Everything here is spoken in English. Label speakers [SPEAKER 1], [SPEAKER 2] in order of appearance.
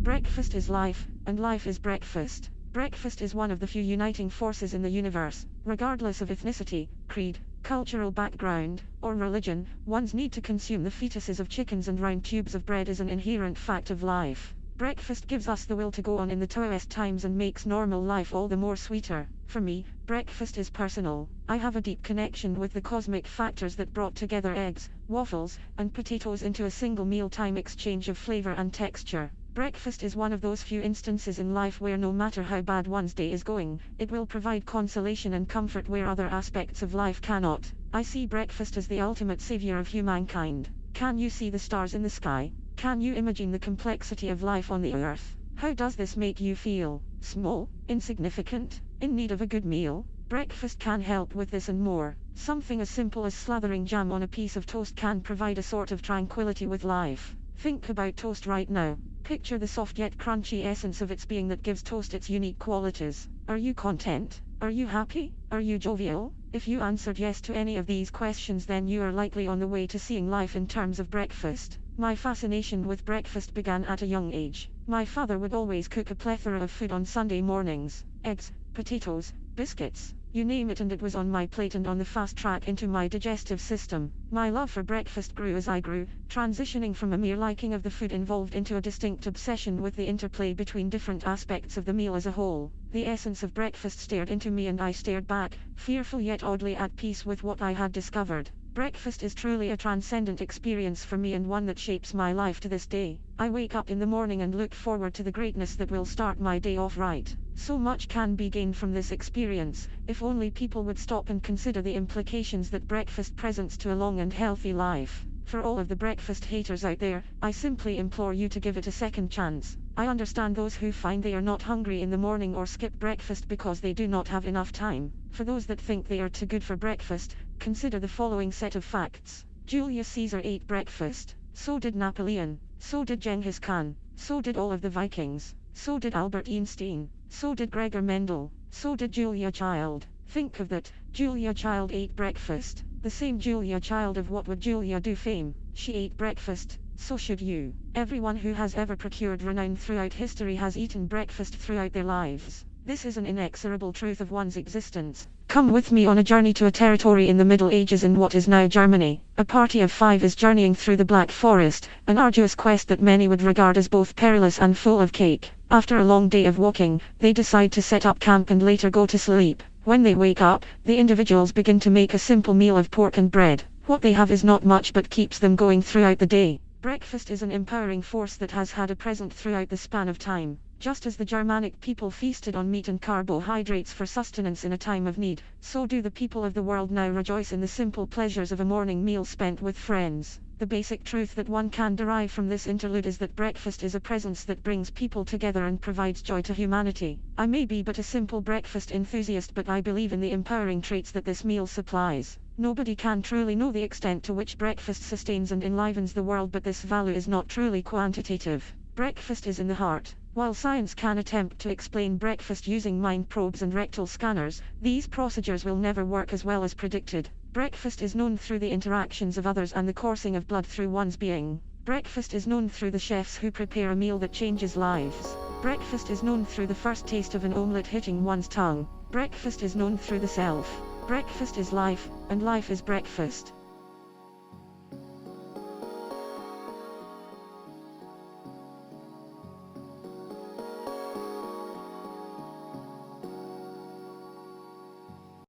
[SPEAKER 1] Breakfast is life, and life is breakfast. Breakfast is one of the few uniting forces in the universe. Regardless of ethnicity, creed, cultural background, or religion, one's need to consume the fetuses of chickens and round tubes of bread is an inherent fact of life. Breakfast gives us the will to go on in the toughest times and makes normal life all the more sweeter. For me, breakfast is personal. I have a deep connection with the cosmic factors that brought together eggs, waffles, and potatoes into a single mealtime exchange of flavor and texture. Breakfast is one of those few instances in life where no matter how bad one's day is going, it will provide consolation and comfort where other aspects of life cannot. I see breakfast as the ultimate savior of humankind. Can you see the stars in the sky? Can you imagine the complexity of life on the earth? How does this make you feel? Small? Insignificant? In need of a good meal? Breakfast can help with this and more. Something as simple as slathering jam on a piece of toast can provide a sort of tranquility with life. Think about toast right now. Picture the soft yet crunchy essence of its being that gives toast its unique qualities. Are you content? Are you happy? Are you jovial? If you answered yes to any of these questions, then you are likely on the way to seeing life in terms of breakfast. My fascination with breakfast began at a young age. My father would always cook a plethora of food on Sunday mornings. Eggs, potatoes, biscuits, you name it, and it was on my plate and on the fast track into my digestive system. My love for breakfast grew as I grew, transitioning from a mere liking of the food involved into a distinct obsession with the interplay between different aspects of the meal as a whole. The essence of breakfast stared into me and I stared back, fearful yet oddly at peace with what I had discovered. Breakfast is truly a transcendent experience for me and one that shapes my life to this day. I wake up in the morning and look forward to the greatness that will start my day off right. So much can be gained from this experience, if only people would stop and consider the implications that breakfast presents to a long and healthy life. For all of the breakfast haters out there, I simply implore you to give it a second chance. I understand those who find they are not hungry in the morning or skip breakfast because they do not have enough time. For those that think they are too good for breakfast, consider the following set of facts. Julius Caesar ate breakfast. So did Napoleon. So did Genghis Khan. So did all of the Vikings. So did Albert Einstein. So did Gregor Mendel. So did Julia Child. Think of that, Julia Child ate breakfast. The same Julia Child of What Would Julia Do fame. She ate breakfast. So should you. Everyone who has ever procured renown throughout history has eaten breakfast throughout their lives. This is an inexorable truth of one's existence. Come with me on a journey to a territory in the Middle Ages in what is now Germany. A party of 5 is journeying through the Black Forest, an arduous quest that many would regard as both perilous and full of cake. After a long day of walking, they decide to set up camp and later go to sleep. When they wake up, the individuals begin to make a simple meal of pork and bread. What they have is not much but keeps them going throughout the day. Breakfast is an empowering force that has had a present throughout the span of time. Just as the Germanic people feasted on meat and carbohydrates for sustenance in a time of need, so do the people of the world now rejoice in the simple pleasures of a morning meal spent with friends. The basic truth that one can derive from this interlude is that breakfast is a presence that brings people together and provides joy to humanity. I may be but a simple breakfast enthusiast, but I believe in the empowering traits that this meal supplies. Nobody can truly know the extent to which breakfast sustains and enlivens the world, but this value is not truly quantitative. Breakfast is in the heart. While science can attempt to explain breakfast using mind probes and rectal scanners, these procedures will never work as well as predicted. Breakfast is known through the interactions of others and the coursing of blood through one's being. Breakfast is known through the chefs who prepare a meal that changes lives. Breakfast is known through the first taste of an omelette hitting one's tongue. Breakfast is known through the self. Breakfast is life, and life is breakfast.